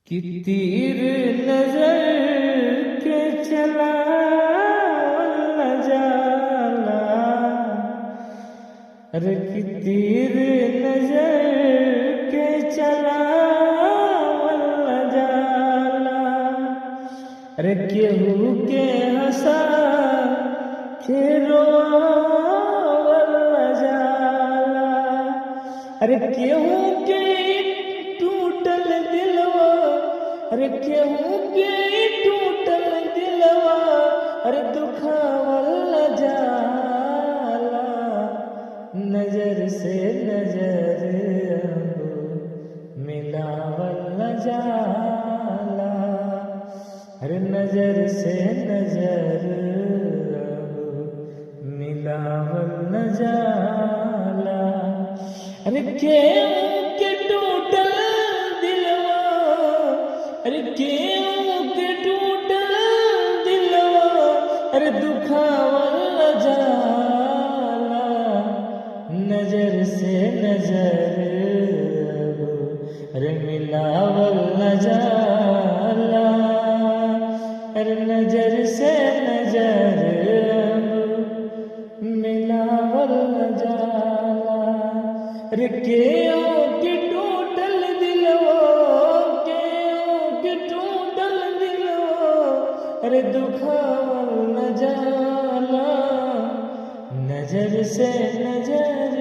कि तीर नजर के चला न जाला। अरे कि तीर नजर के चला न जाला। अरे केहू के हंसा के रोवल न जाला। अरे केहू के टूटल दिलवा, अरे केहू के टूटल दिलवा, अरे दुखावल न जाला। नजर से नजर अब मिलावल न जाला। अरे नजर से नजर अब मिलावल न जाला। अरे केहू के टूटल दिलवा, अरे केहू के टूटल दिलवा, अरे दुखावल न जाला। नजर से नजर अब अरे मिलावल न जाला। अरे नजर से नजर अब मिलावल न जाला। अरे केहू के टूटल दिलवा, केहू के टूटल दिलवा, अरे दुखावल न जाला। नजर से नजर